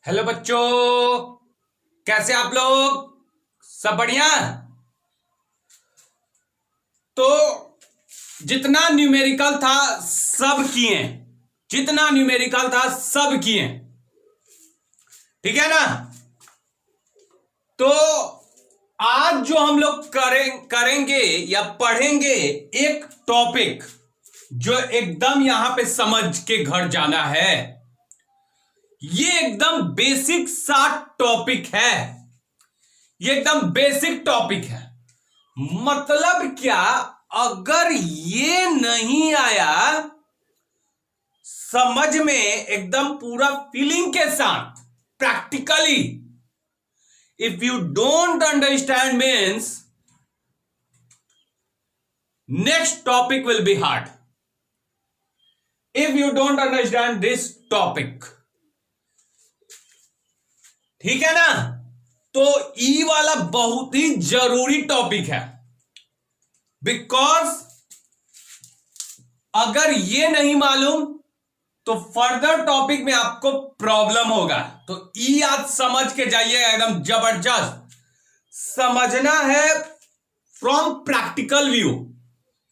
Hello बच्चों, कैसे आप लोग? सब बढ़िया। तो जितना न्यूमेरिकल था सब किए, जितना न्यूमेरिकल था सब किए, ठीक है ना? तो आज जो हम लोग करेंगे या पढ़ेंगे एक टॉपिक जो एकदम यहां पे समझ के घर जाना है। ये एकदम बेसिक सा टॉपिक है, ये एकदम बेसिक टॉपिक है। मतलब क्या, अगर ये नहीं आया समझ में एकदम पूरा फीलिंग के साथ, practically, if you don't understand means next topic will be hard. If you don't understand this topic, ठीक है ना? तो ई वाला बहुत ही जरूरी टॉपिक है, बिकॉज अगर ये नहीं मालूम तो फर्दर टॉपिक में आपको प्रॉब्लम होगा। तो ई आज समझ के जाइएगा, एकदम जबरदस्त समझना है from practical view,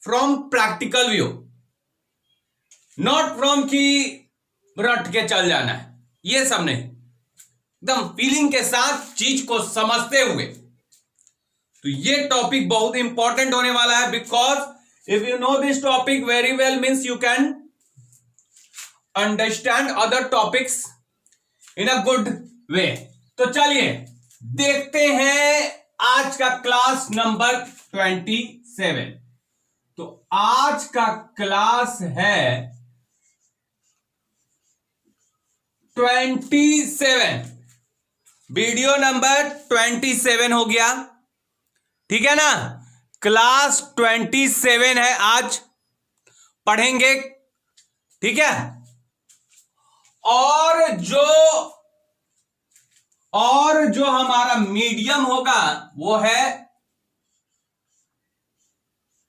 from practical view, not from कि रट के चल जाना है, ये सब नहीं, एकदम फीलिंग के साथ चीज को समझते हुए। तो ये टॉपिक बहुत इंपॉर्टेंट होने वाला है, because if you know this topic very well means you can understand other topics in a good way. तो चलिए देखते हैं आज का क्लास नंबर 27। तो आज का क्लास है 27, वीडियो नंबर 27 हो गया, ठीक है ना? क्लास 27 है, आज पढ़ेंगे, ठीक है? और जो हमारा मीडियम होगा वो है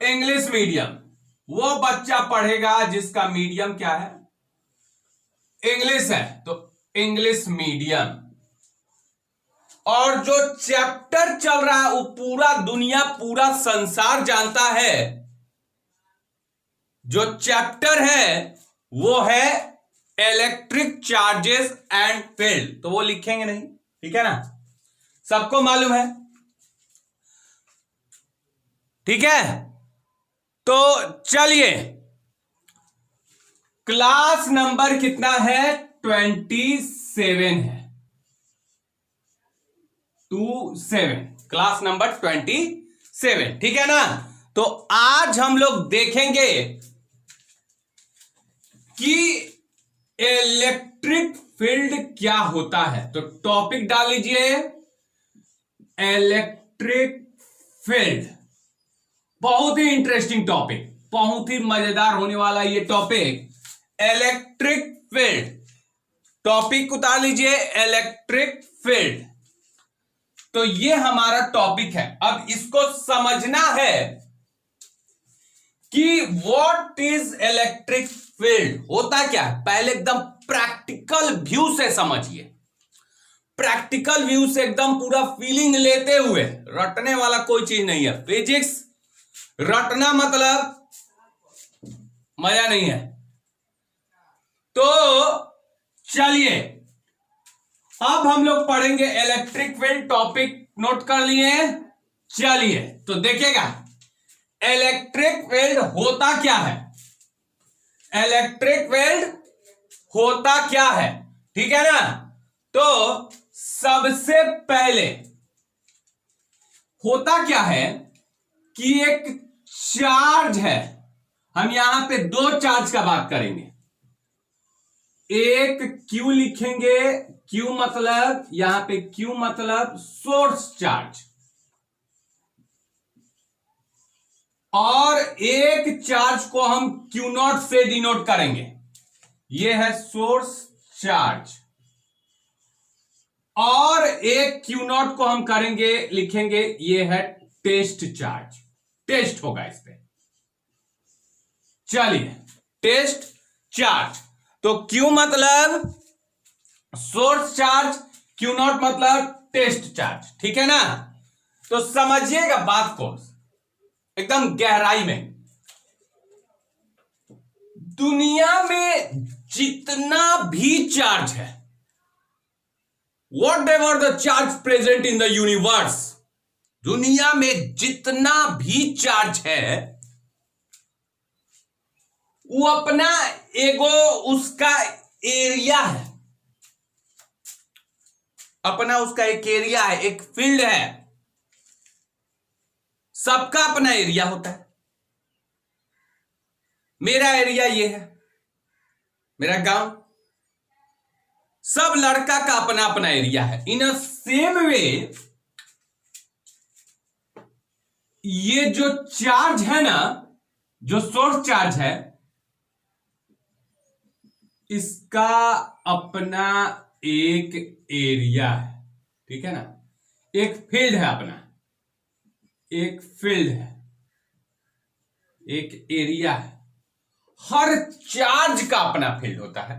इंग्लिश मीडियम। वो बच्चा पढ़ेगा जिसका मीडियम क्या है, इंग्लिश है, तो इंग्लिश मीडियम। और जो चैप्टर चल रहा है वो पूरा दुनिया, पूरा संसार जानता है। जो चैप्टर है वो है इलेक्ट्रिक चार्जेस एंड फील्ड। तो वो लिखेंगे नहीं, ठीक है ना? सबको मालूम है, ठीक है? तो चलिए, क्लास नंबर कितना है? 27 है, 27, क्लास नंबर 27, ठीक है ना? तो आज हम लोग देखेंगे कि इलेक्ट्रिक फील्ड क्या होता है। तो टॉपिक डाल लीजिए, इलेक्ट्रिक फील्ड। बहुत ही इंटरेस्टिंग टॉपिक, बहुत ही मजेदार होने वाला ये टॉपिक, इलेक्ट्रिक फील्ड। टॉपिक उतार लीजिए, इलेक्ट्रिक फील्ड। तो ये हमारा टॉपिक है। अब इसको समझना है कि व्हाट इज इलेक्ट्रिक फील्ड, होता क्या है। पहले एकदम प्रैक्टिकल व्यू से समझिए, प्रैक्टिकल व्यू से एकदम पूरा फीलिंग लेते हुए। रटने वाला कोई चीज नहीं है, फिजिक्स रटना मतलब मजा नहीं है। तो चलिए अब हम लोग पढ़ेंगे इलेक्ट्रिक फील्ड। टॉपिक नोट कर लिए? चलिए तो देखिएगा, इलेक्ट्रिक फील्ड होता क्या है, इलेक्ट्रिक फील्ड होता क्या है, ठीक है ना? तो सबसे पहले होता क्या है कि एक चार्ज है। हम यहां पे दो चार्ज का बात करेंगे। एक Q लिखेंगे, Q मतलब यहां पे Q मतलब सोर्स चार्ज, और एक चार्ज को हम Q0 से डिनोट करेंगे, यह है सोर्स चार्ज। और एक Q0 को हम करेंगे, लिखेंगे, यह है टेस्ट चार्ज, टेस्ट होगा इस पे। चलिए, टेस्ट चार्ज। तो Q मतलब सोर्स चार्ज, क्यू नॉट मतलब टेस्ट चार्ज, ठीक है ना। तो समझिएगा बात को एकदम गहराई में। दुनिया में जितना भी चार्ज है, what ever the charge present in the universe, दुनिया में जितना भी चार्ज है वो अपना एगो उसका एरिया है, अपना उसका एक एरिया है, एक फील्ड है। सबका अपना एरिया होता है। मेरा एरिया ये है, मेरा गांव। सब लड़का का अपना अपना एरिया है। इन अ सेम वे ये जो चार्ज है ना, जो सोर्स चार्ज है, इसका अपना एक एरिया है, ठीक है ना। एक फील्ड है अपना, एक फील्ड है, एक एरिया है। हर चार्ज का अपना फील्ड होता है,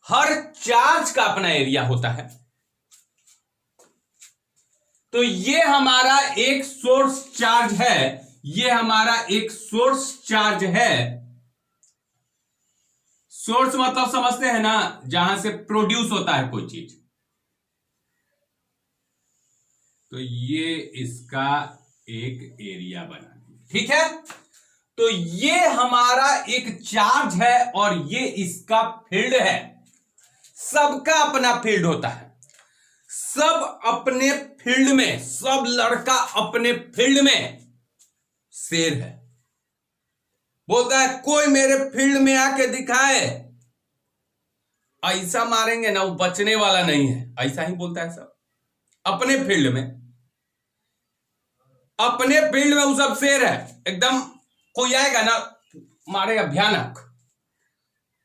हर चार्ज का अपना एरिया होता है। तो ये हमारा एक सोर्स चार्ज है, ये हमारा एक सोर्स चार्ज है। सोर्स मतलब समझते हैं ना, जहां से प्रोड्यूस होता है कोई चीज। तो ये इसका एक एरिया बना, ठीक है। तो ये हमारा एक चार्ज है और ये इसका फील्ड है। सबका अपना फील्ड होता है, सब अपने फील्ड में, सब लड़का अपने फील्ड में शेर है। बोलता है कोई मेरे फील्ड में आके दिखाए, ऐसा मारेंगे ना वो बचने वाला नहीं है। ऐसा ही बोलता है सब अपने फील्ड में, अपने फील्ड में वो सब शेर है एकदम। कोई आएगा ना मारेगा भयानक,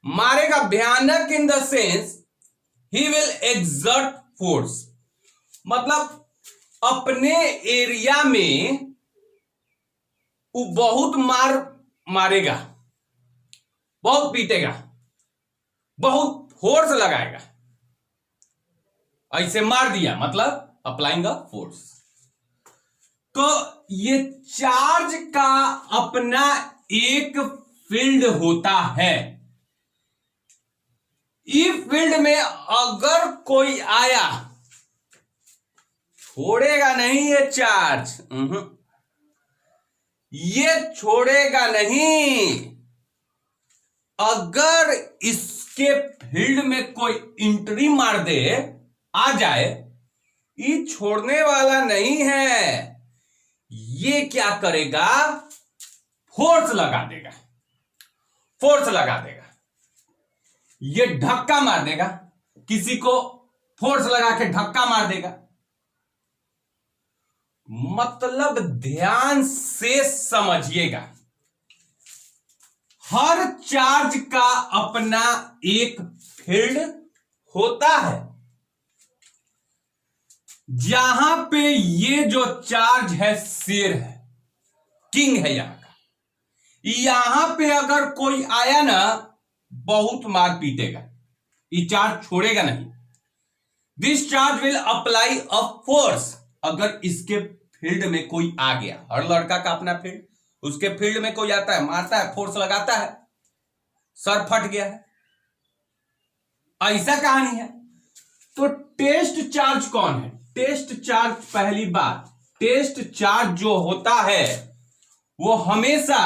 मारेगा भयानक in the sense he will exert force, मतलब अपने एरिया में वो बहुत मारेगा, बहुत पीटेगा, बहुत फोर्स लगाएगा। ऐसे मार दिया मतलब अप्लाइंग अ फोर्स। तो ये चार्ज का अपना एक फील्ड होता है। इस फील्ड में अगर कोई आया, छोड़ेगा नहीं ये चार्ज, ये छोड़ेगा नहीं। अगर इसके फील्ड में कोई एंट्री मार दे, आ जाए, ये छोड़ने वाला नहीं है। ये क्या करेगा, फोर्स लगा देगा, फोर्स लगा देगा। ये धक्का मार देगा, किसी को फोर्स लगा के धक्का मार देगा। मतलब ध्यान से समझिएगा, हर चार्ज का अपना एक फील्ड होता है। जहां पे ये जो चार्ज है शेर है, किंग है यहां का। यहां पे अगर कोई आया ना, बहुत मार पीटेगा, ये चार्ज छोड़ेगा नहीं। This charge will apply a force. अगर इसके फील्ड में कोई आ गया, हर लड़का का अपना फील्ड, उसके फील्ड में कोई आता है, मारता है, फोर्स लगाता है, सर फट गया है, ऐसा कहानी है। तो टेस्ट चार्ज कौन है? टेस्ट चार्ज, पहली बात, टेस्ट चार्ज जो होता है वो हमेशा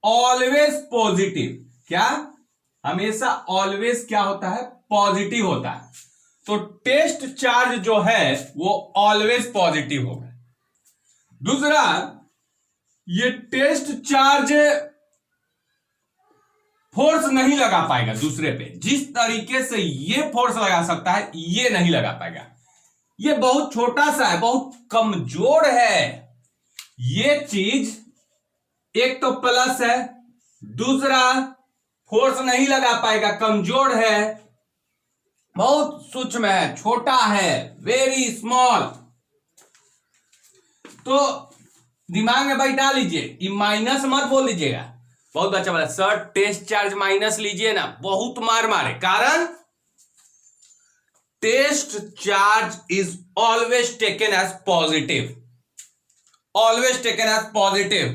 ऑलवेज पॉजिटिव, क्या हमेशा ऑलवेज क्या होता है, पॉजिटिव होता है। तो टेस्ट चार्ज जो है वो ऑलवेज पॉजिटिव होगा। दूसरा, ये टेस्ट चार्ज फोर्स नहीं लगा पाएगा दूसरे पे, जिस तरीके से ये फोर्स लगा सकता है ये नहीं लगा पाएगा। ये बहुत छोटा सा है, बहुत कमजोर है। ये चीज एक तो प्लस है, दूसरा फोर्स नहीं लगा पाएगा, कमजोर है, बहुत सूक्ष्म है, छोटा है, वेरी स्मॉल। तो दिमाग में बैठा लीजिए, ये माइनस मत बोल लीजिएगा। बहुत बच्चा बोला सर टेस्ट चार्ज माइनस लीजिए ना, बहुत मार मारे। कारण test charge is always taken as positive, always taken as positive,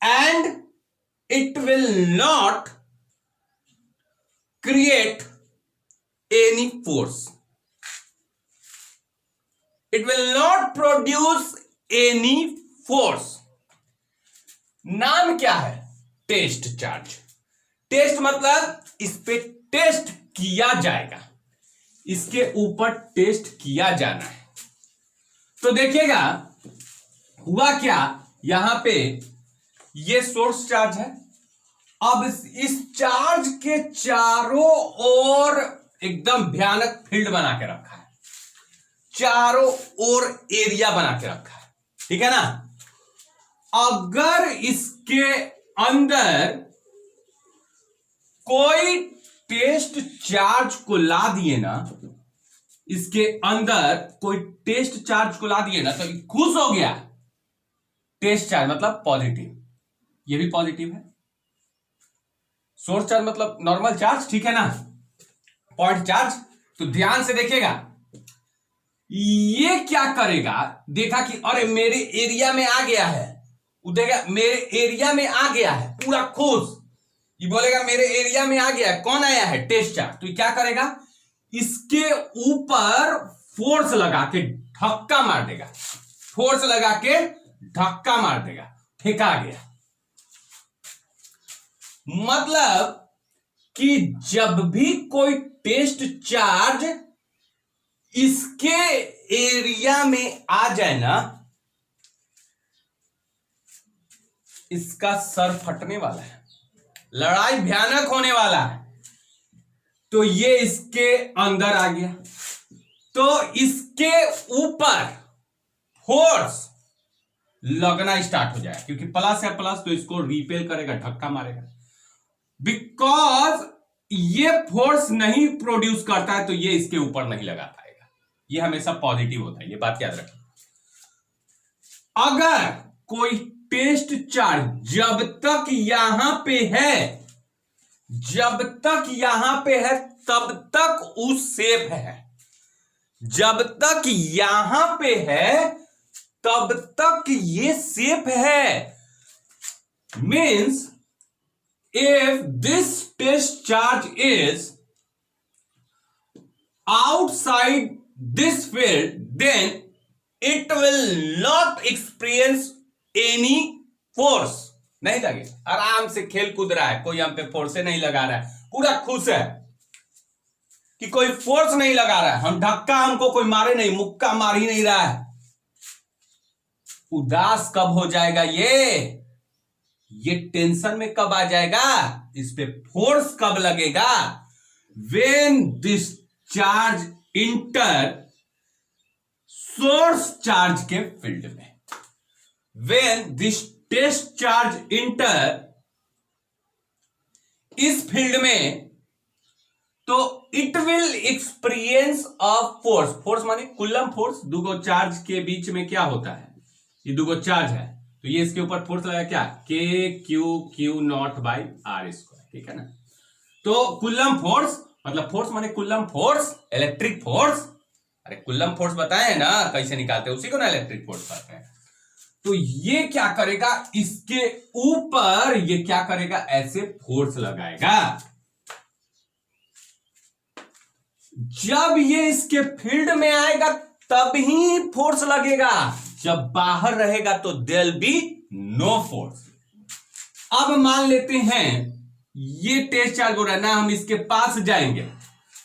and it will not create any force, it will not produce any force. नाम क्या है? Test charge. टेस्ट मतलब इस पे टेस्ट किया जाएगा, इसके ऊपर टेस्ट किया जाना है। तो देखिएगा हुआ क्या, यहां पे ये सोर्स चार्ज है, अब इस चार्ज के चारों ओर एकदम भयानक फील्ड बना के रखा है, चारों ओर एरिया बना के रखा है, ठीक है ना। अगर इसके अंदर कोई टेस्ट चार्ज को ला दिए ना, इसके अंदर कोई टेस्ट चार्ज को ला दिए ना, तो खुश हो गया। टेस्ट चार्ज मतलब पॉजिटिव, ये भी पॉजिटिव है। सोर्स चार्ज मतलब नॉर्मल चार्ज, ठीक है ना, पॉइंट चार्ज। तो ध्यान से देखिएगा, ये क्या करेगा, देखा कि अरे मेरे एरिया में आ गया है, वो देखेगा मेरे एरिया में आ गया है, पूरा खुश, ये बोलेगा मेरे एरिया में आ गया है। कौन आया है? Test charge. तो ये क्या करेगा, इसके ऊपर फोर्स लगा के धक्का मार देगा, फोर्स लगा के धक्का मार देगा, फेंका गया। मतलब कि जब भी कोई टेस्ट चार्ज इसके एरिया में आ जाए ना, इसका सर फटने वाला है, लड़ाई भयानक होने वाला है। तो ये इसके अंदर आ गया, तो इसके ऊपर फोर्स लगना स्टार्ट हो जाएगा, क्योंकि प्लस है प्लस, तो इसको रिपेल करेगा, धक्का मारेगा। बिकॉज ये फोर्स नहीं प्रोड्यूस करता है, तो ये इसके ऊपर नहीं लगा पाएगा, ये हमेशा पॉजिटिव होता है, ये बात याद रखिए। अगर कोई टेस्ट चार्ज जब तक यहां पे है, जब तक यहां पे है तब तक उस सेफ है, जब तक यहां पे है तब तक ये सेफ है। Means if this test charge is outside this field, then it will not experience any force. नहीं लगे, आराम से खेल कूद रहा है, कोई हम पे फोर्स नहीं लगा रहा है, पूरा खुश है कि कोई फोर्स नहीं लगा रहा है, हम धक्का हमको कोई मारे नहीं, मुक्का मार ही नहीं रहा है। उदास कब हो जाएगा ये टेंशन में कब आ जाएगा, इस पे फोर्स कब लगेगा? When this charge enter source charge के फील्ड में, when this test charge enter इस फील्ड में, तो it will experience a force. Force माने कुलम फोर्स, दुगो चार्ज के बीच में क्या होता है, ये दुगो चार्ज है, तो ये इसके ऊपर फोर्स लगा क्या, k q naught by r square, ठीक है ना। तो कुलम फोर्स मतलब फोर्स माने कुलम फोर्स, इलेक्ट्रिक फोर्स। अरे कुलम फोर्स बताए ना कैसे निकालते हैं, उसी को ना इलेक्ट्रिक फोर्स कहते हैं। तो ये क्या करेगा, इसके ऊपर ये क्या करेगा, ऐसे फोर्स लगाएगा। जब ये इसके फील्ड में आएगा तब ही फोर्स लगेगा, जब बाहर रहेगा तो देयर बी नो फोर्स। अब मान लेते हैं ये टेस्ट चार्ज हो रहा है ना, हम इसके पास जाएंगे,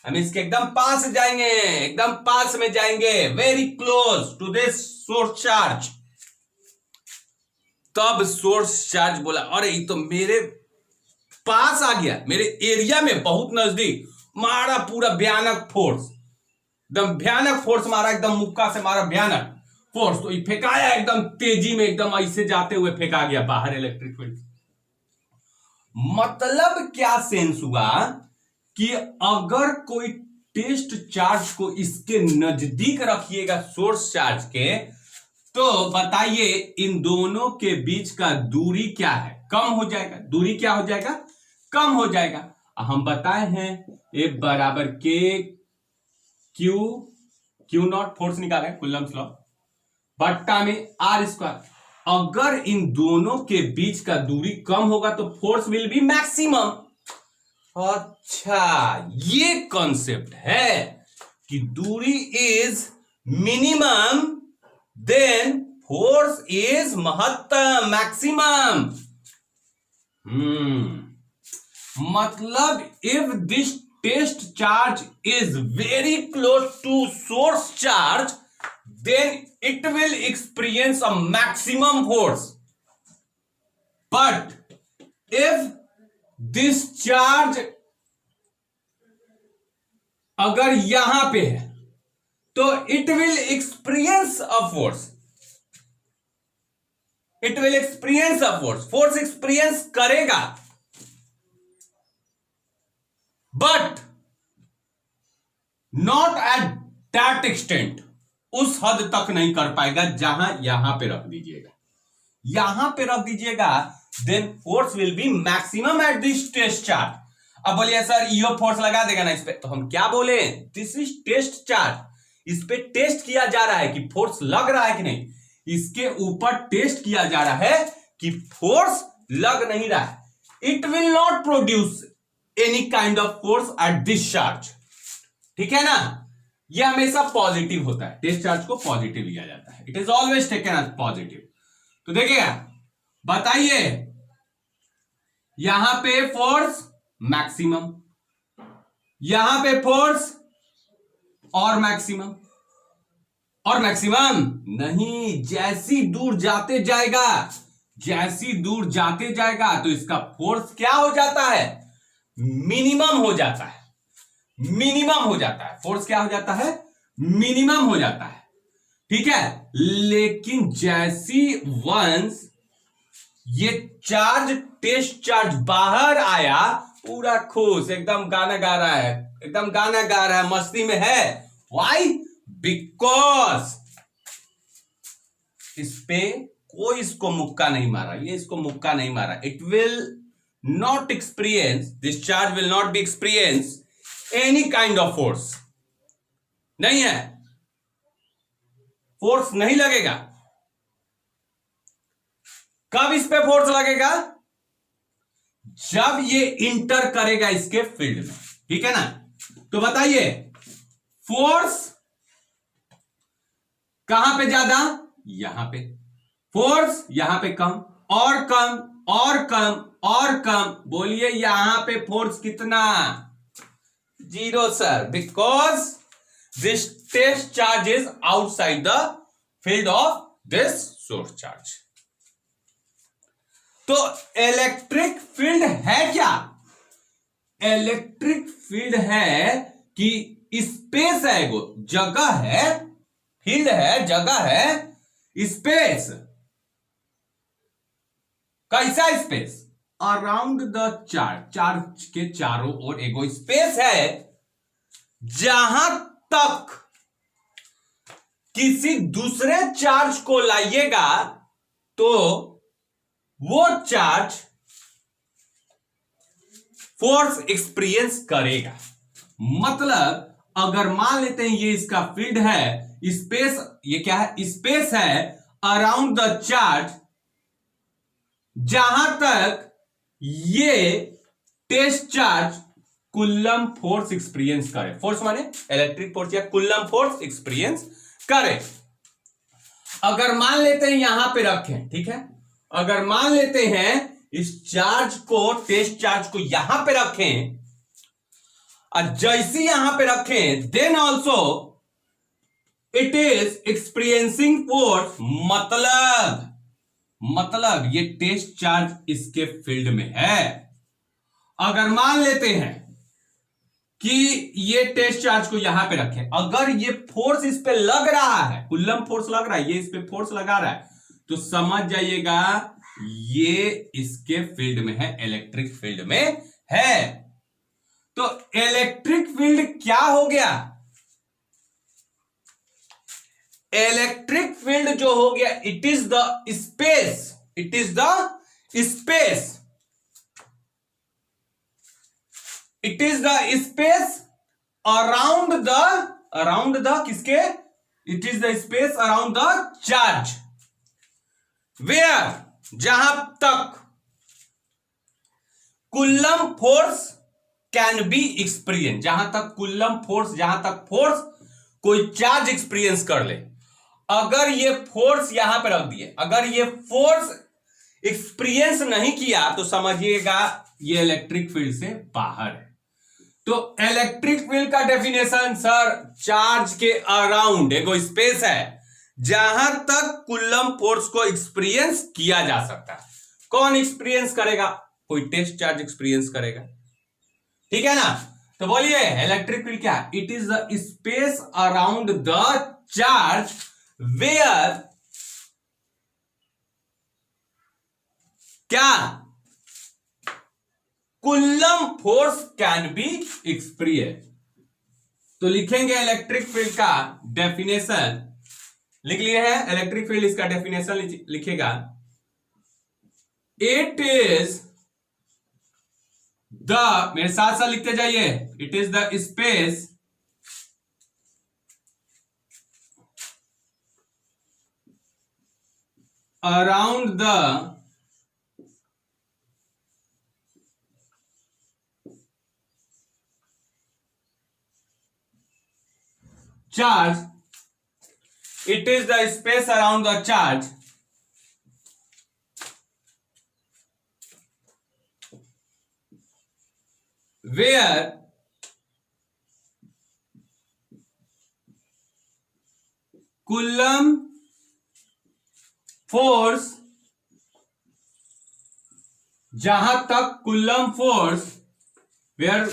हम इसके एकदम पास जाएंगे, एकदम पास में जाएंगे, very close to this source charge. तब सोर्स चार्ज बोला अरे ये तो मेरे पास आ गया, मेरे एरिया में बहुत नजदीक, मारा पूरा भयानक फोर्स, एकदम भयानक फोर्स मारा, एकदम मुक्का से मारा भयानक फोर्स। तो ये फेंकाया एकदम तेजी में, एकदम ऐसे जाते हुए फेंका गया बाहर इलेक्ट्रिक फील्ड। मतलब क्या सेंस हुआ कि अगर कोई टेस्ट चार्ज को इसके नजदीक रखिएगा सोर्स चार्ज के, तो बताइए इन दोनों के बीच का दूरी क्या है, कम हो जाएगा। दूरी क्या हो जाएगा, कम हो जाएगा। हम बताए हैं F बराबर के क्यू नॉट फोर्स निकाले कुलम्ब्स लॉ बट्टा में आर स्क्वायर। अगर इन दोनों के बीच का दूरी कम होगा तो फोर्स विल बी मैक्सिमम। अच्छा, ये कॉन्सेप्ट है कि दूरी is minimum then force is महत्तम मैक्सिमम। मतलब if this test charge is very close to source charge then it will experience a maximum force. But if this charge अगर यहां पे है तो it will experience a force. It will experience a force. Force experience करेगा, but not at that extent. उस हद तक नहीं कर पाएगा जहां यहां पे रख दीजिएगा, यहां पे रख दीजिएगा, then force will be maximum at this test charge. अब बोलिए सर ईओ फोर्स लगा देगा ना इस पे, तो हम क्या बोले, दिस इज टेस्ट चार्ज, इस पे टेस्ट किया जा रहा है कि फोर्स लग रहा है कि नहीं, इसके ऊपर टेस्ट किया जा रहा है कि फोर्स लग नहीं रहा है। It will not produce any kind of force at this charge, ठीक है ना। ये हमेशा पॉजिटिव होता है, टेस्ट चार्ज को पॉजिटिव लिया जाता है, it is always taken as positive. तो देखिएगा, बताइए यहां पे फोर्स मैक्सिमम, यहां पे फोर्स और मैक्सिमम, और मैक्सिमम नहीं, जैसी दूर जाते जाएगा, जैसी दूर जाते जाएगा तो इसका फोर्स क्या हो जाता है, मिनिमम हो जाता है, मिनिमम हो जाता है, फोर्स क्या हो जाता है, मिनिमम हो जाता है, ठीक है। लेकिन जैसी वंस ये चार्ज टेस्ट चार्ज बाहर आया, पूरा खुश, एकदम गाना गा रहा है, एकदम गाना गा रहा है, मस्ती में है। व्हाई? बिकॉज इस पे कोई इसको मुक्का नहीं मारा, ये इसको मुक्का नहीं मारा। It will not experience, this charge will not be experience any kind of force, नहीं है, फोर्स नहीं लगेगा। कब इस पे फोर्स लगेगा, जब ये इंटर करेगा इसके फील्ड में, ठीक है ना। तो बताइए फोर्स कहां पे ज्यादा, यहां पे, फोर्स यहां पे कम और कम और कम और कम, बोलिए यहां पे फोर्स कितना, zero sir, because this test charge is outside the field of this source charge. तो इलेक्ट्रिक फील्ड है क्या, इलेक्ट्रिक फील्ड है कि स्पेस है, वो जगह है, फील्ड है, जगह है, स्पेस। कैसा space, around the charge, charge के चारों ओर एगो स्पेस है, जहां तक किसी दूसरे चार्ज को लाइएगा तो वो चार्ज फोर्स एक्सपीरियंस करेगा। मतलब अगर मान लेते हैं ये इसका फील्ड है, स्पेस, ये क्या है, स्पेस है अराउंड द चार्ज, जहां तक ये test charge Coulomb force experience करे, फोर्स माने इलेक्ट्रिक फोर्स या कुलम फोर्स एक्सपीरियंस करे। अगर मान लेते हैं यहां पे रखें, ठीक है, अगर मान लेते हैं इस चार्ज को, टेस्ट चार्ज को यहां पे रखें, और जैसे यहां पे रखें, then also it is experiencing force, मतलब ये टेस्ट चार्ज इसके फील्ड में है। अगर मान लेते हैं कि ये टेस्ट चार्ज को यहां पे रखें, अगर ये फोर्स इस पे लग रहा है, कुलम फोर्स लग रहा है, ये इस पे फोर्स लगा रहा है, तो समझ जाइएगा ये इसके फील्ड में है, इलेक्ट्रिक फील्ड में है। तो इलेक्ट्रिक फील्ड क्या हो गया, इलेक्ट्रिक फील्ड जो हो गया, it is the space, it is the space it is the space around the किसके, it is the space around the charge where, जहां तक Coulomb force can be experience, जहां तक कुलम फोर्स, जहां तक फोर्स कोई चार्ज एक्सपीरियंस कर ले, अगर ये फोर्स यहां पर रख दिए, अगर ये फोर्स एक्सपीरियंस नहीं किया तो समझिएगा ये इलेक्ट्रिक फील्ड से बाहर है। तो इलेक्ट्रिक फील्ड का डेफिनेशन सर, चार्ज के अराउंड एगो स्पेस है जहां तक कुलम फोर्स को एक्सपीरियंस किया जा सकता है। कौन एक्सपीरियंस करेगा, कोई टेस्ट चार्ज एक्सपीरियंस करेगा, ठीक है ना। तो बोलिए इलेक्ट्रिक फील्ड क्या, it is the space around the charge where क्या, Coulomb force can be experience. तो लिखेंगे इलेक्ट्रिक फील्ड का डेफिनेशन, लिख लिए हैं इलेक्ट्रिक फील्ड, इसका डेफिनेशन लिखेगा, इट इज द, मेरे साथ साथ लिखते जाइए, it is the space around the charge, it is the space around the charge where Coulomb force, जहां तक Coulomb force, where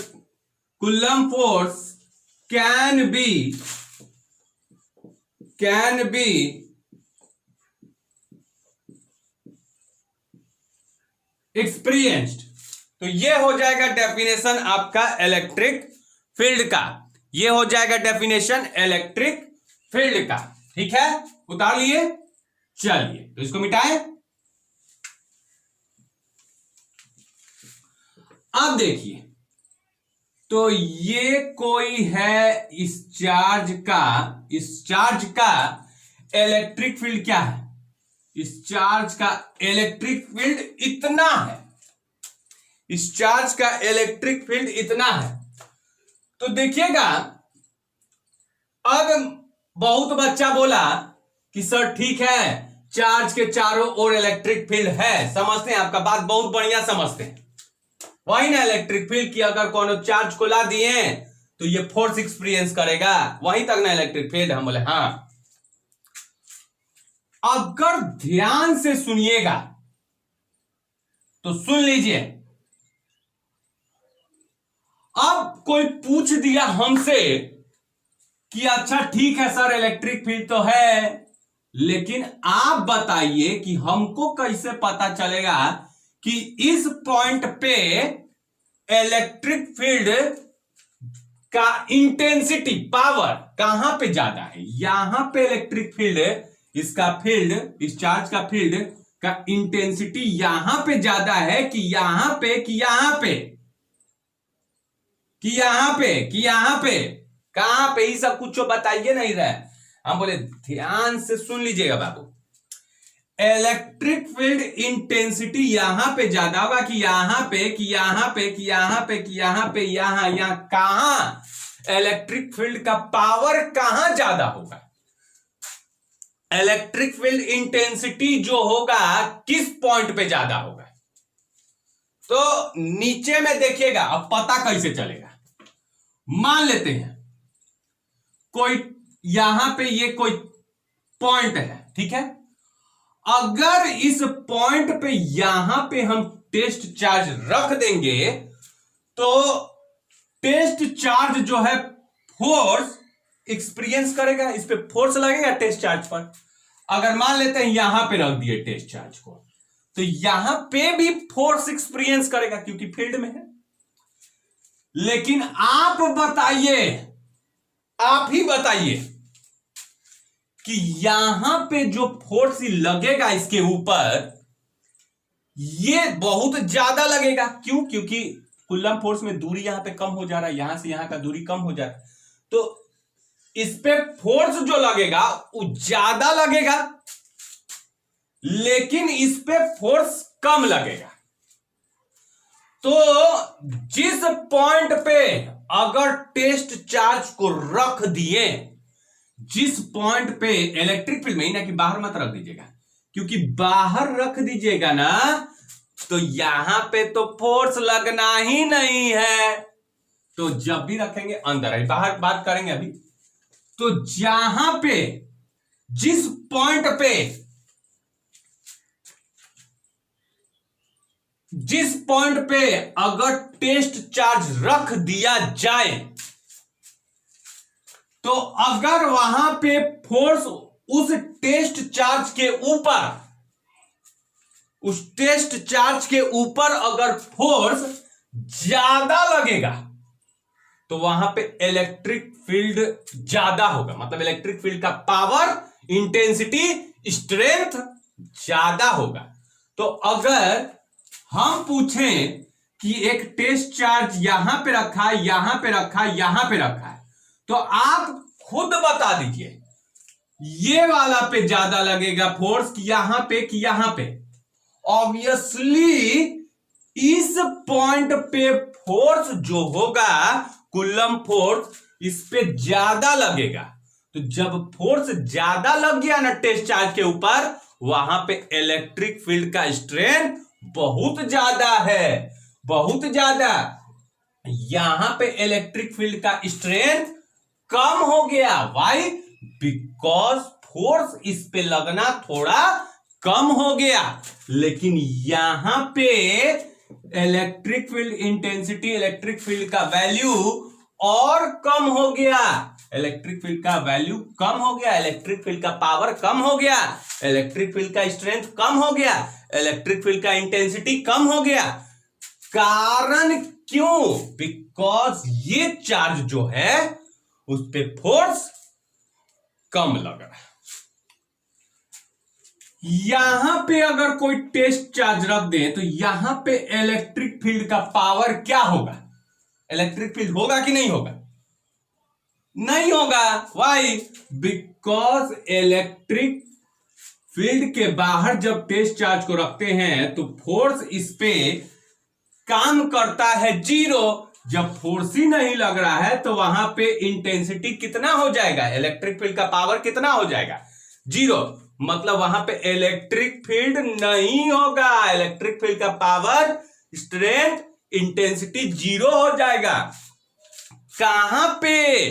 Coulomb force can be experienced। तो ये हो जाएगा डेफिनेशन आपका इलेक्ट्रिक फील्ड का, ये हो जाएगा डेफिनेशन इलेक्ट्रिक फील्ड का, ठीक है, उतार लिए। चलिए तो इसको मिटाएं। अब देखिए, तो ये कोई है इस चार्ज का इलेक्ट्रिक फील्ड क्या है, इस चार्ज का इलेक्ट्रिक फील्ड इतना है, इस चार्ज का इलेक्ट्रिक फील्ड इतना है। तो देखिएगा, अब बहुत बच्चा बोला कि सर ठीक है, चार्ज के चारों ओर इलेक्ट्रिक फील्ड है, समझते हैं, आपका बात बहुत बढ़िया समझते हैं, वही ना इलेक्ट्रिक फील्ड की अगर कोनो चार्ज को ला दिए तो ये फोर्स एक्सपीरियंस करेगा, वहीं तक ना इलेक्ट्रिक फील्ड। हम बोले हाँ, अगर ध्यान से सुनिएगा तो सुन लीजिए, अब कोई पूछ दिया हमसे कि अच्छा ठीक है सर इलेक्ट्रिक फील्ड तो है, लेकिन आप बताइए कि हमको कैसे पता चलेगा कि इस पॉइंट पे इलेक्ट्रिक फील्ड का इंटेंसिटी, पावर कहां पे ज्यादा है, यहां पे इलेक्ट्रिक फील्ड, इसका फील्ड, इस चार्ज का फील्ड का इंटेंसिटी यहां पे ज्यादा है कि यहां पे, कि यहां पे, कि यहां पे, कि यहां पे, कहां पे, ही सब कुछ बताइए नहीं रहे। हम बोले ध्यान से सुन लीजिएगा बाबू, इलेक्ट्रिक फील्ड इंटेंसिटी यहां पे ज्यादा होगा कि यहां पे, कि यहां पे, कि यहां पे, कि यहां पे, यहां कहां इलेक्ट्रिक फील्ड का पावर कहां ज्यादा होगा, इलेक्ट्रिक फील्ड इंटेंसिटी जो होगा किस पॉइंट पे ज्यादा होगा। तो नीचे में देखिएगा, अब पता कैसे चलेगा, मान लेते हैं कोई यहां पे ये कोई पॉइंट है, ठीक है, अगर इस पॉइंट पे यहां पे हम टेस्ट चार्ज रख देंगे तो टेस्ट चार्ज जो है फोर्स एक्सपीरियंस करेगा, इस पे फोर्स लगेगा टेस्ट चार्ज पर। अगर मान लेते हैं यहां पे रख दिए टेस्ट चार्ज को, तो यहां पे भी फोर्स एक्सपीरियंस करेगा क्योंकि फील्ड में है। लेकिन आप बताइए, आप ही बताइए कि यहां पे जो फोर्स लगेगा इसके ऊपर, ये बहुत ज्यादा लगेगा। क्यों? क्योंकि कुलम फोर्स में दूरी यहां पे कम हो जा रहा है, यहां से यहां का दूरी कम हो जा रहा है, तो इस पे फोर्स जो लगेगा वो ज्यादा लगेगा, लेकिन इस पे फोर्स कम लगेगा। तो जिस पॉइंट पे अगर टेस्ट चार्ज को रख दिए, जिस पॉइंट पे इलेक्ट्रिक फील्ड में, ही ना कि बाहर मत रख दीजिएगा, क्योंकि बाहर रख दीजिएगा ना तो यहां पे तो फोर्स लगना ही नहीं है। तो जब भी रखेंगे अंदर है, बाहर बात करेंगे अभी। तो जहां पे, जिस पॉइंट पे, जिस पॉइंट पे अगर टेस्ट चार्ज रख दिया जाए, तो अगर वहां पे फोर्स उस टेस्ट चार्ज के ऊपर, उस टेस्ट चार्ज के ऊपर अगर फोर्स ज्यादा लगेगा, तो वहां पे इलेक्ट्रिक फील्ड ज्यादा होगा। मतलब इलेक्ट्रिक फील्ड का पावर, इंटेंसिटी, स्ट्रेंथ ज्यादा होगा। तो अगर हम पूछें कि एक टेस्ट चार्ज यहां पे रखा है, यहां पे रखा है, यहां पे रखा है, तो आप खुद बता दीजिए ये वाला पे ज्यादा लगेगा फोर्स कि यहां पे, कि यहां पे। ऑब्वियसली इस पॉइंट पे फोर्स जो होगा, कुलम फोर्स, इस पे ज्यादा लगेगा। तो जब फोर्स ज्यादा लग गया ना टेस्ट चार्ज के ऊपर, वहां पे इलेक्ट्रिक फील्ड का स्ट्रेंथ बहुत ज्यादा है, बहुत ज्यादा। यहां पे इलेक्ट्रिक फील्ड का स्ट्रेंथ कम हो गया। व्हाई? बिकॉज फोर्स इस पे लगना थोड़ा कम हो गया। लेकिन यहां पे electric field intensity, electric field का वैल्यू और कम हो गया। इलेक्ट्रिक फील्ड का वैल्यू कम हो गया, इलेक्ट्रिक फील्ड का पावर कम हो गया, इलेक्ट्रिक फील्ड का स्ट्रेंथ कम हो गया, इलेक्ट्रिक फील्ड का इंटेंसिटी कम हो गया। कारण क्यों? बिकॉज ये चार्ज जो है उस पे फोर्स कम लग रहा है। यहां पे अगर कोई टेस्ट चार्ज रख दे तो यहां पे इलेक्ट्रिक फील्ड का पावर क्या होगा? इलेक्ट्रिक फील्ड होगा कि नहीं होगा? नहीं होगा। व्हाई? बिकॉज इलेक्ट्रिक फील्ड के बाहर जब टेस्ट चार्ज को रखते हैं तो फोर्स इस पे काम करता है जीरो। जब फोर्स ही नहीं लग रहा है तो वहां पे इंटेंसिटी कितना हो जाएगा? इलेक्ट्रिक फील्ड का पावर कितना हो जाएगा? जीरो। मतलब वहां पे इलेक्ट्रिक फील्ड नहीं होगा। इलेक्ट्रिक फील्ड का पावर, स्ट्रेंथ, इंटेंसिटी जीरो हो जाएगा। कहां पे?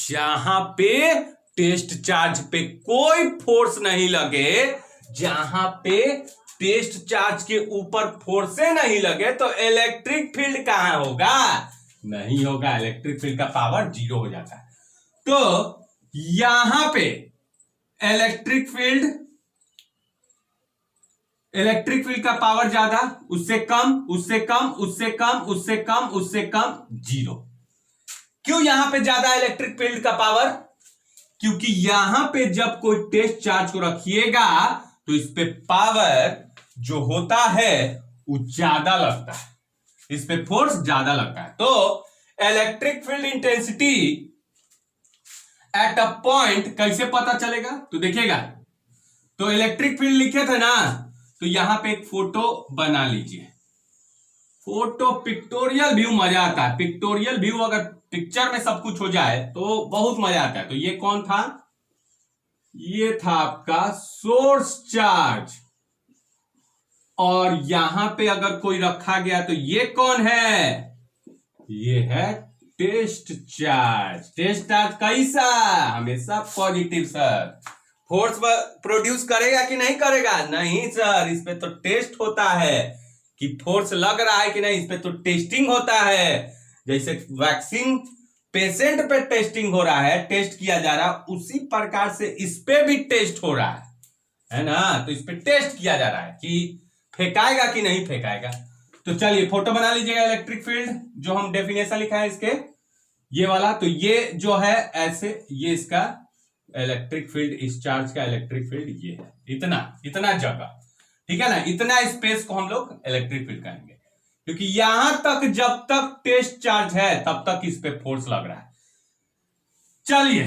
जहां पे टेस्ट चार्ज पे कोई फोर्स नहीं लगे, जहां पे टेस्ट चार्ज के ऊपर फोर्से नहीं लगे, तो इलेक्ट्रिक फील्ड कहां होगा? नहीं होगा। इलेक्ट्रिक फील्ड का पावर जीरो हो जाता है। तो यहां पे इलेक्ट्रिक फील्ड का पावर ज्यादा, उससे कम, उससे कम, उससे कम, उससे कम, उससे कम, जीरो। क्यों यहां पे ज्यादा इलेक्ट्रिक फील्ड का पावर? क्योंकि यहां पे जब कोई टेस्ट चार्ज को रखिएगा तो इस पे पावर जो होता है वो ज्यादा लगता है, इस पे फोर्स ज्यादा लगता है। तो electric field intensity at a point कैसे पता चलेगा? तो देखिएगा, तो इलेक्ट्रिक फील्ड लिखे थे ना, तो यहां पे एक फोटो बना लीजिए। फोटो पिक्टोरियल व्यू मजा आता है। पिक्टोरियल व्यू अगर पिक्चर में सब कुछ हो जाए तो बहुत मजा आता है। तो ये कौन था? ये था आपका सोर्स चार्ज। और यहां पे अगर कोई रखा गया तो ये कौन है? ये है टेस्ट चार्ज। टेस्ट चार्ज कैसा? हमेशा पॉजिटिव सर। फोर्स प्रोड्यूस करेगा कि नहीं करेगा? नहीं सर, इस पे तो टेस्ट होता है कि फोर्स लग रहा है कि नहीं, इस पे तो टेस्टिंग होता है। जैसे वैक्सीन पेशेंट पे टेस्टिंग हो रहा है, टेस्ट किया जा रहा है, उसी प्रकार से इस पे भी टेस्ट हो रहा है ना? तो इस पे टेस्ट किया जा रहा है कि फेंकाएगा कि नहीं फेंकाएगा। तो चलिए फोटो बना लीजिएगा इलेक्ट्रिक फील्ड, जो हम डेफिनेशन लिखा है इसके, ये वाला। तो ये जो है ऐसे, ये इसका इलेक्ट्रिक फील्ड, इस चार्ज का इलेक्ट्रिक फील्ड ये है, इतना इतना जगह, ठीक है ना? इतना स्पेस को हम लोग इलेक्ट्रिक फील्ड कहेंगे। क्योंकि यहां तक जब तक टेस्ट चार्ज है तब तक इस पे फोर्स लग रहा है। चलिए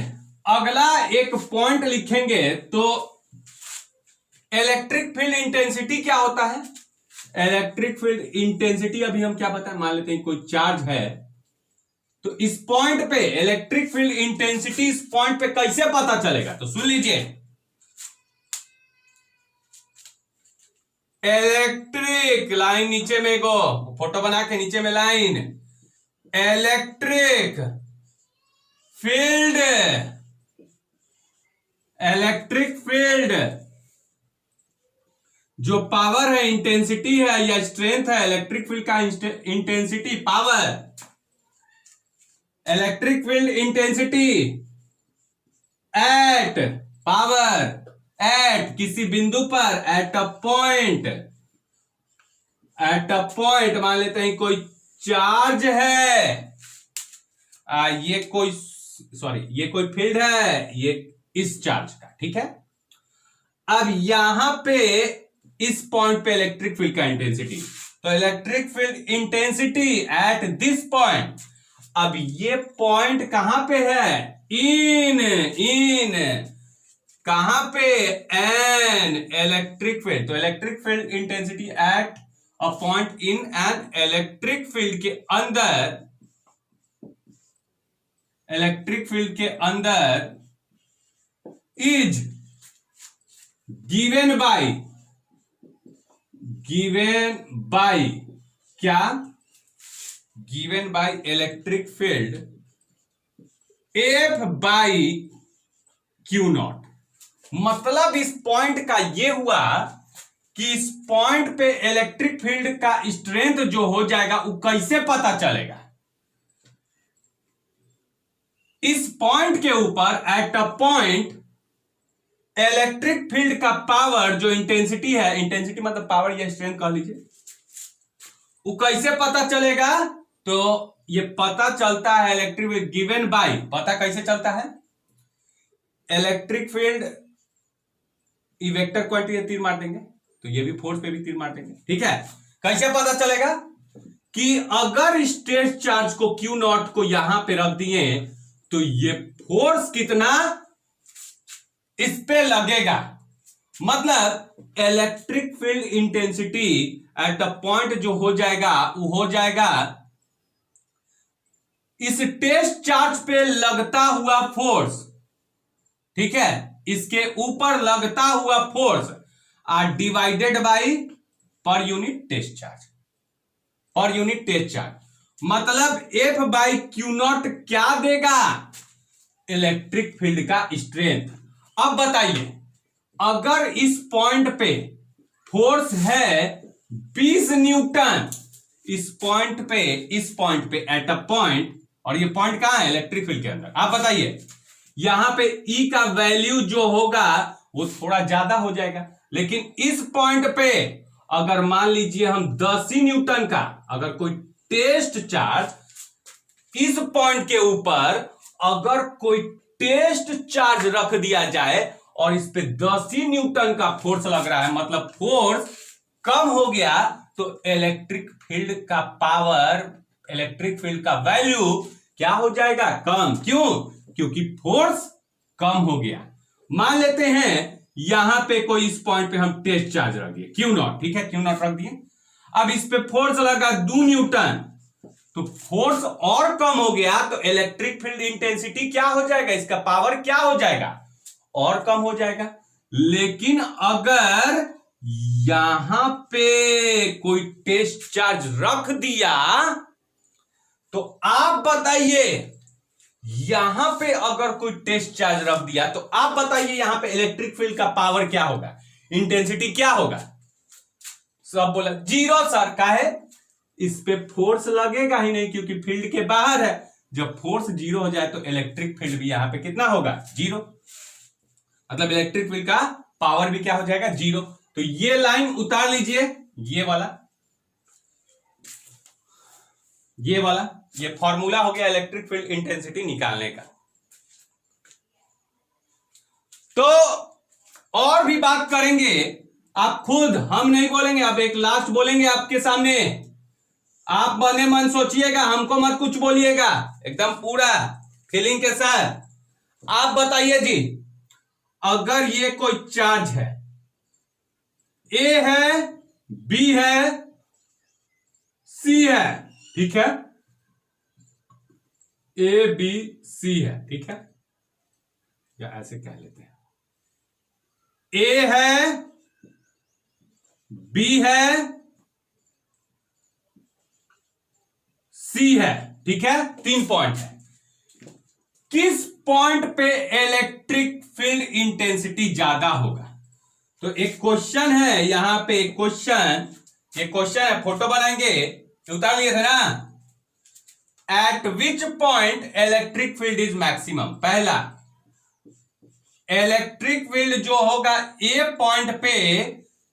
अगला एक पॉइंट लिखेंगे। तो इलेक्ट्रिक फील्ड इंटेंसिटी क्या होता है? इलेक्ट्रिक फील्ड इंटेंसिटी अभी हम क्या बताएं, मान लेते हैं कोई चार्ज है, तो इस पॉइंट पे इलेक्ट्रिक फील्ड इंटेंसिटी इस पॉइंट पे कैसे पता चलेगा? तो सुन लीजिए, इलेक्ट्रिक लाइन नीचे में गो फोटो बना के नीचे में line, electric field, electric field जो पावर है, इंटेंसिटी है या स्ट्रेंथ है, इलेक्ट्रिक फील्ड का intensity power, electric field intensity at power at किसी बिंदु पर, at a point, at a point मान लेते हैं कोई चार्ज है, ये कोई ये कोई फील्ड है, ये इस चार्ज का, ठीक है। अब यहां पे इस पॉइंट पे इलेक्ट्रिक फील्ड का इंटेंसिटी, तो electric field intensity at this point. अब ये पॉइंट कहां पे है? इन कहां पे? An electric field. तो electric field intensity at a point in an electric field के अंदर, इलेक्ट्रिक फील्ड के अंदर इज गिवन बाय क्या? Given by electric field F by q naught. मतलब इस पॉइंट का ये हुआ कि इस पॉइंट पे इलेक्ट्रिक फील्ड का स्ट्रेंथ जो हो जाएगा वो कैसे पता चलेगा? इस पॉइंट के ऊपर eight a point electric field का पावर जो इंटेंसिटी है, इंटेंसिटी मतलब पावर या स्ट्रेंथ कह लीजिए, वो कैसे पता चलेगा? तो ये पता चलता है इलेक्ट्रिक फील्ड गिवन बाय, पता कैसे चलता है? इलेक्ट्रिक फील्ड ये वेक्टर क्वांटिटी तीर मार देंगे तो ये भी फोर्स पे भी तीर मार देंगे, ठीक है। कैसे पता चलेगा? कि अगर स्ट्रेस चार्ज को क्यू नॉट को यहां पे रख दिए तो ये फोर्स कितना इस पे लगेगा। मतलब electric field intensity at a point जो हो जाएगा वो हो जाएगा इस टेस्ट चार्ज पे लगता हुआ फोर्स, ठीक है, इसके ऊपर लगता हुआ force are divided by per unit test charge, per unit test charge. मतलब एफ बाई क्यू नॉट क्या देगा? इलेक्ट्रिक फील्ड का स्ट्रेंथ। अब बताइए, अगर इस पॉइंट पे फोर्स है 20 न्यूटन, इस पॉइंट पे एट अ पॉइंट, और ये पॉइंट कहां है? इलेक्ट्रिक फील्ड के अंदर। आप बताइए यहां पे E का वैल्यू जो होगा वो थोड़ा ज्यादा हो जाएगा, लेकिन इस पॉइंट पे अगर मान लीजिए हम 10 ही न्यूटन का अगर कोई टेस्ट चार्ज इस पॉइंट के ऊपर अगर कोई टेस्ट चार्ज रख दिया जाए और इस पे 10 ही न्यूटन का फोर्स लग रहा है, मतलब फोर्स कम हो गया, तो इलेक्ट्रिक फील्ड का पावर, इलेक्ट्रिक फील्ड का वैल्यू क्या हो जाएगा? कम। क्यों? क्योंकि फोर्स कम हो गया। मान लेते हैं यहां पे कोई इस पॉइंट पे हम टेस्ट चार्ज रख दिए क्यू नॉट, ठीक है, क्यू नॉट रख दिए। अब इस पे फोर्स लगा 2 न्यूटन, तो फोर्स और कम हो गया, तो इलेक्ट्रिक फील्ड इंटेंसिटी क्या हो जाएगा? इसका पावर क्या हो जाएगा? और कम हो जाएगा। लेकिन अगर यहां पे कोई टेस्ट चार्ज रख दिया तो आप बताइए, यहां पे अगर कोई टेस्ट चार्ज रख दिया तो आप बताइए यहां पे इलेक्ट्रिक फील्ड का पावर क्या होगा? इंटेंसिटी क्या होगा? सब बोला 0 सर। का है इस पे फोर्स लगेगा ही नहीं क्योंकि फील्ड के बाहर है। जब फोर्स 0 हो जाए तो इलेक्ट्रिक फील्ड भी यहां पे कितना होगा? 0। मतलब इलेक्ट्रिक फील्ड का पावर भी क्या हो जाएगा? 0। तो ये लाइन उतार लीजिए, ये वाला ये फॉर्मूला हो गया इलेक्ट्रिक फील्ड इंटेंसिटी निकालने का। तो और भी बात करेंगे आप खुद, हम नहीं बोलेंगे। अब एक लास्ट बोलेंगे आपके सामने, आप बने मन सोचिएगा, हमको मत कुछ बोलिएगा, एकदम पूरा फीलिंग के साथ आप बताइए जी। अगर ये कोई चार्ज है, ए है, बी है, सी है, ठीक है, ए बी सी है, ठीक है, या ऐसे कह लेते हैं, ए है, बी है, सी है, ठीक है, 3 पॉइंट है। किस पॉइंट पे इलेक्ट्रिक फील्ड इंटेंसिटी ज्यादा होगा? तो एक क्वेश्चन है यहां पे, एक क्वेश्चन है, फोटो बनाएंगे, उतार लिए थे ना। Eight which point electric field is maximum? पहला, इलेक्ट्रिक फील्ड जो होगा ए पॉइंट पे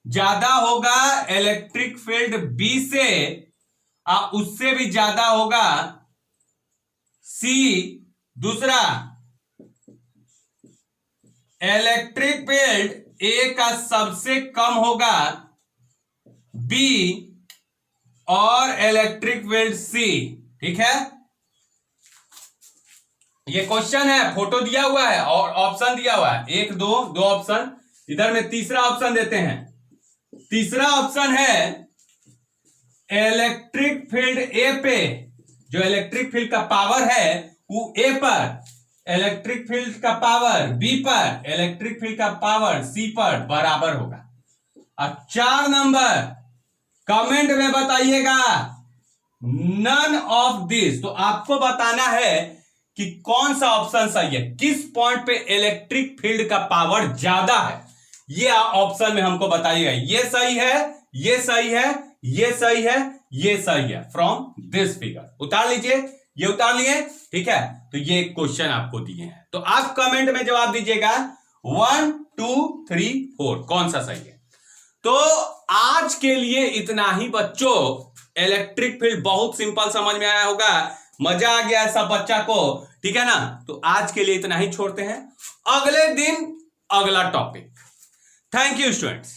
ज्यादा होगा इलेक्ट्रिक फील्ड बी से, उससे भी ज्यादा होगा सी। दूसरा, इलेक्ट्रिक फील्ड ए का सबसे कम होगा बी और इलेक्ट्रिक फील्ड सी, ठीक है। ये क्वेश्चन है, फोटो दिया हुआ है और ऑप्शन दिया हुआ है, 1 2 2 ऑप्शन। इधर में तीसरा ऑप्शन देते हैं। तीसरा ऑप्शन है इलेक्ट्रिक फील्ड ए पे, जो इलेक्ट्रिक फील्ड का पावर है वो ए पर, इलेक्ट्रिक फील्ड का पावर बी पर, इलेक्ट्रिक फील्ड का पावर सी पर बराबर होगा। अब 4 नंबर, कमेंट में बताइएगा नन ऑफ दिस। तो आपको बताना है कि कौन सा ऑप्शन सही है, किस पॉइंट पे इलेक्ट्रिक फील्ड का पावर ज्यादा है, ये ऑप्शन में हमको बताइएगा। ये सही है, ये सही है, ये सही है, ये सही है, फ्रॉम दिस फिगर। उतार लीजिए, ये उतार लिए, ठीक है। तो ये क्वेश्चन आपको दिए हैं, तो आप कमेंट में जवाब दीजिएगा 1 2 3 4 कौन सा सही है। तो आज के लिए इतना ही बच्चों। इलेक्ट्रिक फील्ड बहुत सिंपल समझ में आया होगा, मजा आ गया सब बच्चा को, ठीक है ना। तो आज के लिए इतना ही छोड़ते हैं, अगले दिन अगला टॉपिक। Thank you students.